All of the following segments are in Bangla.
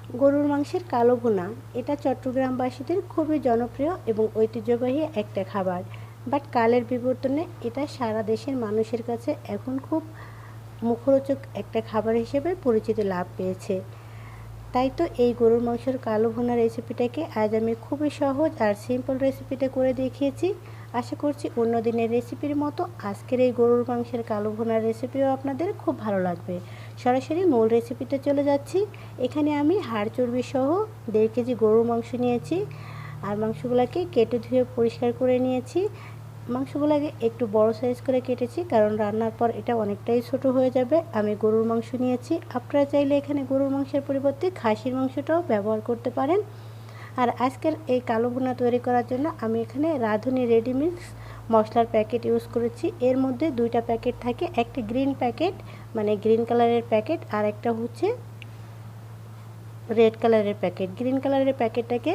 গরুর মাংসের কালো ভুনা এটা চট্টগ্রামবাসীদের খুবই জনপ্রিয় এবং ঐতিহ্যবাহী একটা খাবার। বাট কালের বিবর্তনে এটা সারা দেশের মানুষের কাছে এখন খুব মুখরোচক একটা খাবার হিসেবে পরিচিতি লাভ পেয়েছে। তাই তো এই গরুর মাংসের কালো ভুনা রেসিপিটাকে আজ আমি খুবই সহজ আর সিম্পল রেসিপিতে করে দেখিয়েছি। আশা করছি অন্য দিনের রেসিপির মতো আজকের এই গরুর মাংসের কালো ভুনার রেসিপিও আপনাদের খুব ভালো লাগবে। সরাসরি মূল রেসিপিতে চলে যাচ্ছি। এখানে আমি হাড় চর্বি সহ 1.5 কেজি গরুর মাংস নিয়েছি আর মাংসগুলোকে কেটে ধুয়ে পরিষ্কার করে নিয়েছি। মাংসগুলোকে একটু বড় সাইজ করে কেটেছি কারণ রান্নার পর এটা অনেকটাই ছোট হয়ে যাবে। আমি গরুর মাংস নিয়েছি, আপনারা চাইলে এখানে গরুর মাংসের পরিবর্তে খাসির মাংসটাও ব্যবহার করতে পারেন। আর আজকের এই কালো ভুনা তৈরি করার জন্য আমি এখানে রাঁধুনি রেডিমিক্স মশলার প্যাকেট ইউজ করেছি। এর মধ্যে 2টা প্যাকেট থাকে, একটা গ্রিন প্যাকেট মানে গ্রিন কালারের প্যাকেট আর একটা হচ্ছে রেড কালারের প্যাকেট। গ্রিন কালারের প্যাকেটটাকে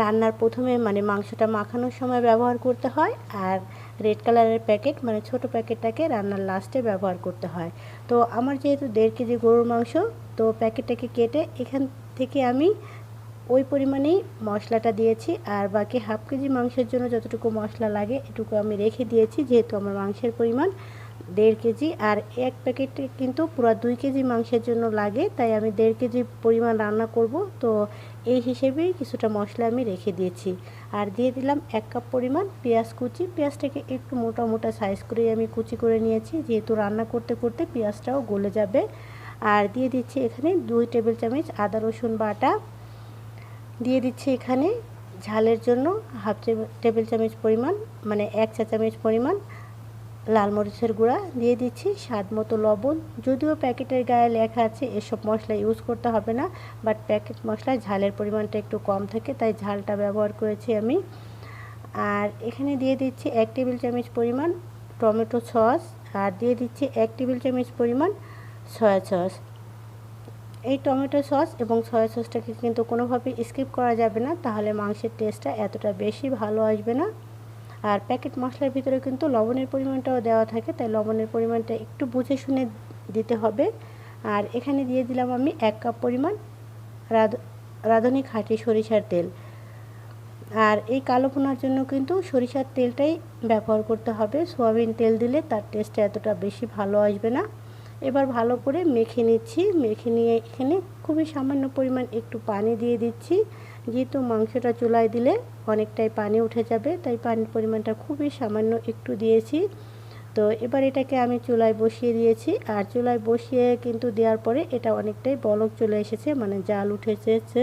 রান্নার প্রথমে মানে মাংসটা মাখানোর সময় ব্যবহার করতে হয়, আর রেড কালারের প্যাকেট মানে ছোট প্যাকেটটাকে রান্নার লাস্টে ব্যবহার করতে হয়। তো আমার যেহেতু 1.5 কেজি গরুর মাংস, তো প্যাকেটটাকে কেটে এখান থেকে আমি ওই পরিমাণেই মশলাটা দিয়েছি, আর বাকি হাফ কেজি মাংসের জন্য যতটুকু মশলা লাগে এটুকু আমি রেখে দিয়েছি। যেহেতু আমার মাংসের পরিমাণ 1.5 কেজি আর এক প্যাকেটে কিন্তু পুরো 2 কেজি মাংসের জন্য লাগে, তাই আমি 1.5 কেজি পরিমাণ রান্না করব। তো এই হিসেবেই কিছুটা মশলা আমি রেখে দিয়েছি। আর দিয়ে দিলাম 1 কাপ পরিমাণ পেঁয়াজ কুচি। পেঁয়াজটাকে একটু মোটা মোটা সাইজ করে আমি কুচি করে নিয়েছি, যেহেতু রান্না করতে করতে পেঁয়াজটাও গলে যাবে। আর দিয়ে দিচ্ছি এখানে 2 টেবিল চামচ আদা রসুন বাটা। দিয়ে দিচ্ছি এখানে ঝালের জন্য হাফ টেবিল চামচ পরিমাণ মানে 1 চা চামচ পরিমাণ লাল মরিচের গুঁড়া। দিয়ে দিচ্ছি স্বাদ মতো লবণ। যদিও প্যাকেটের গায়ে লেখা আছে এসব মশলা ইউজ করতে হবে না, বাট প্যাকেট মশলায় ঝালের পরিমাণটা একটু কম থাকে, তাই ঝালটা ব্যবহার করেছি আমি। আর এখানে দিয়ে দিচ্ছি 1 টেবিল চামচ পরিমাণ টমেটো সস, আর দিয়ে দিচ্ছি 1 টেবিল চামচ পরিমাণ সয়া সস। এই টমেটো সস এবং সয়া সসটাকে কিন্তু কোনোভাবেই স্কিপ করা যাবে না, তাহলে মাংসের টেস্টটা এতটা বেশি ভালো আসবে না। আর প্যাকেট মশলার ভিতরে কিন্তু লবণের পরিমাণটাও দেওয়া থাকে, তাই লবণের পরিমাণটা একটু বুঝে শুনে দিতে হবে। আর এখানে দিয়ে দিলাম আমি 1 কাপ পরিমাণ রাঁধুনি খাঁটি সরিষার তেল। আর এই কালো ভুনার জন্য কিন্তু সরিষার তেলটাই ব্যবহার করতে হবে, সয়াবিন তেল দিলে তার টেস্টটা এতটা বেশি ভালো আসবে না। এবার ভালো করে মেখে নিচ্ছি। মেখে নিয়ে এখানে খুবই সামান্য পরিমাণ একটু পানি দিয়ে দিচ্ছি, যেহেতু মাংসটা চুলায় দিলে অনেকটাই পানি উঠে যাবে, তাই পানির পরিমাণটা খুবই সামান্য একটু দিয়েছি। তো এবার এটাকে আমি চুলায় বসিয়ে দিয়েছি, আর চুলায় বসিয়ে কিন্তু দেওয়ার পরে এটা অনেকটাই বলক চলে এসেছে, মানে জাল উঠে এসেছে।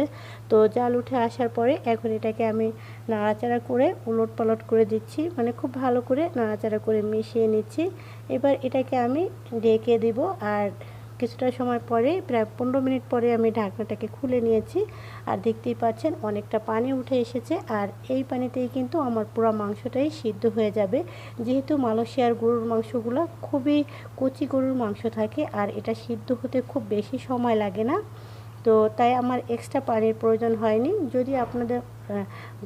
তো জাল উঠে আসার পরে এখন এটাকে আমি নাড়াচাড়া করে উলট পালট করে দিচ্ছি, মানে খুব ভালো করে নাড়াচাড়া করে মিশিয়ে নিচ্ছি। এবার এটাকে আমি ঢেকে দেব, আর কিছুটা সময় পরে প্রায় 15 মিনিট পরে আমি ঢাকনাটাকে খুলে নিয়েছি। আর দেখতেই পাচ্ছেন অনেকটা পানি উঠে এসেছে, আর এই পানিতেই কিন্তু আমার পুরো মাংসটাই সিদ্ধ হয়ে যাবে। যেহেতু মালয়েশিয়ার গরুর মাংসগুলো খুবই কচি গরুর মাংস থাকে, আর এটা সিদ্ধ হতে খুব বেশি সময় লাগে না, তো তাই আমার এক্সট্রা পানির প্রয়োজন হয়নি। যদি আপনাদের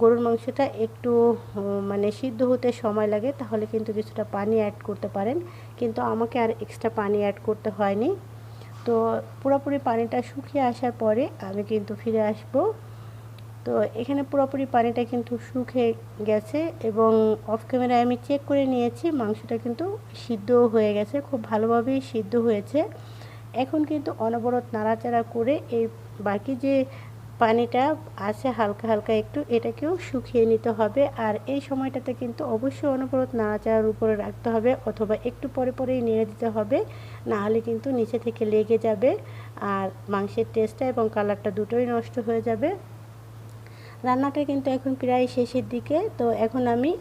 গরুর মাংসটা একটু মানে সিদ্ধ হতে সময় লাগে তাহলে কিন্তু কিছুটা পানি অ্যাড করতে পারেন, কিন্তু আমাকে আর এক্সট্রা পানি অ্যাড করতে হয়নি। তো পুরোপুরি পানিটা শুকিয়ে আসার পরে আমি কিন্তু ফিরে আসব। তো এখানে পুরোপুরি পানিটা কিন্তু শুকিয়ে গেছে এবং অফ ক্যামেরায় আমি চেক করে নিয়েছি, মাংসটা কিন্তু সিদ্ধ হয়ে গেছে, খুব ভালোভাবেই সিদ্ধ হয়েছে। এখন কিন্তু অনবরত নাড়াচাড়া করে এই বাকি যে পানিটা আছে হালকা হালকা একটু, এটাকেও শুকিয়ে নিতে হবে। আর এই সময়টাতে কিন্তু অবশ্যই অনবরত নাড়াচাড়ার উপরে রাখতে হবে, অথবা একটু পরে পরেই নেড়ে দিতে হবে, না হলে কিন্তু নিচে থেকে লেগে যাবে আর মাংসের টেস্টটা এবং কালারটা দুটোই নষ্ট হয়ে যাবে। রান্নাটা কিন্তু এখন প্রায় শেষের দিকে। তো এখন আমি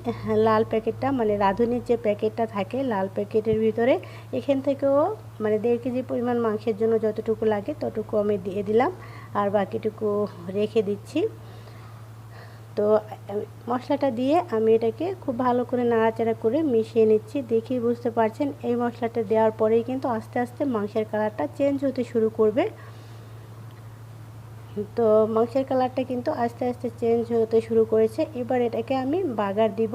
লাল প্যাকেটটা মানে রাঁধুনির যে প্যাকেটটা থাকে লাল প্যাকেটের ভিতরে, এখান থেকেও মানে 1.5 কেজি পরিমাণ মাংসের জন্য যতটুকু লাগে ততটুকু আমি দিয়ে দিলাম, আর বাকিটুকু রেখে দিচ্ছি। তো মশলাটা দিয়ে আমি এটাকে খুব ভালো করে নাড়াচাড়া করে মিশিয়ে নিচ্ছি। দেখেই বুঝতে পারছেন এই মশলাটা দেওয়ার পরেই কিন্তু আস্তে আস্তে মাংসের কালারটা চেঞ্জ হতে শুরু করবে। তো মাংসের কালারটা কিন্তু আস্তে আস্তে চেঞ্জ হতে শুরু করেছে। এবার এটাকে আমি বাগার দিব।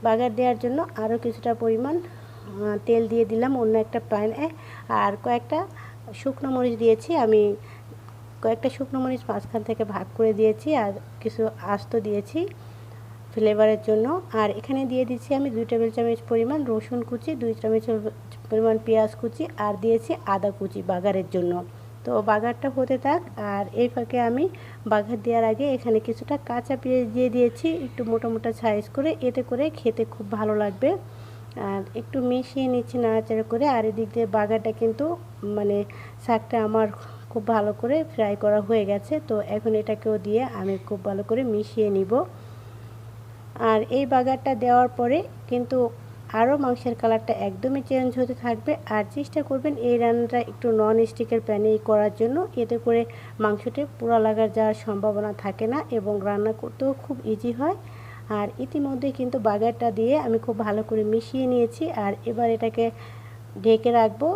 বাগার দেওয়ার জন্য আরও কিছুটা পরিমাণ তেল দিয়ে দিলাম অন্য একটা প্যানে, আর কয়েকটা শুকনো মরিচ দিয়েছি আমি কয়েকটা শুকনো মরিচ মাঝখান থেকে ভাগ করে দিয়েছি আর কিছু আস্ত দিয়েছি ফ্লেভারের জন্য। আর এখানে দিয়ে দিচ্ছি আমি 2 টেবিল চামচ পরিমাণ রসুন কুচি, 2 চামচ পরিমাণ পেঁয়াজ কুচি আর দিয়েছি আদা কুচি বাগারের জন্য। তো বাগারটা হতে থাক। আর এই ফাঁকে আমি বাগার দেওয়ার আগে এখানে কিছুটা কাঁচা পেঁয়াজ দিয়ে দিয়েছি একটু মোটা মোটা সাইজ করে, এতে করে খেতে খুব ভালো লাগবে। আর একটু মিশিয়ে নিচ্ছি নাড়াচাড়া করে। আর এদিক দিয়ে বাগারটা কিন্তু মানে শাকটা আমার খুব ভালো করে ফ্রাই করা হয়ে গেছে। তো এখন এটাকেও দিয়ে আমি খুব ভালো করে মিশিয়ে নিব। আর এই বাগারটা দেওয়ার পরে কিন্তু আরও মাংসের কালারটা একদমই চেঞ্জ হতে থাকবে। আর চেষ্টা করবেন এই রান্নাটা একটু নন স্টিকের প্যানেই করার জন্য, এতে করে মাংসটি পোড়া লাগার যাওয়ার সম্ভাবনা থাকে না এবং রান্না করতেও খুব ইজি হয়। আর ইতিমধ্যে কিন্তু বাগারটা দিয়ে আমি খুব ভালো করে মিশিয়ে নিয়েছি। আর এবার এটাকে ঢেকে রাখবো।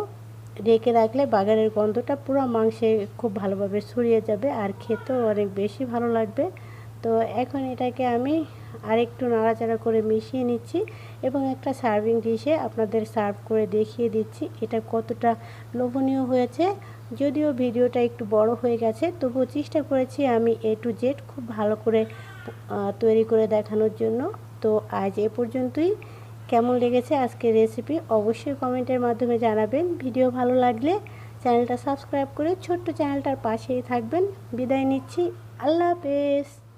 ঢেকে রাখলে বাগারের গন্ধটা পুরো মাংসে খুব ভালোভাবে ছড়িয়ে যাবে আর খেতেও অনেক বেশি ভালো লাগবে। তো এখন এটাকে আমি আরেকটু নাড়াচাড়া করে মিশিয়ে নিচ্ছি এবং একটা সার্ভিং ডিশে আপনাদের সার্ভ করে দেখিয়ে দিচ্ছি এটা কতটা লোভনীয় হয়েছে। যদিও ভিডিওটা একটু বড় হয়ে গেছে, তবুও চেষ্টা করেছি আমি A to Z খুব ভালো করে তৈরি করে দেখানোর জন্য। তো আজ এ পর্যন্তই। কেমন লেগেছে আজকের রেসিপি অবশ্যই কমেন্টের মাধ্যমে জানাবেন। ভিডিও ভালো লাগলে চ্যানেলটা সাবস্ক্রাইব করে ছোট্ট চ্যানেলটার পাশেই থাকবেন। বিদায় নিচ্ছি। আল্লাহ হাফেজ।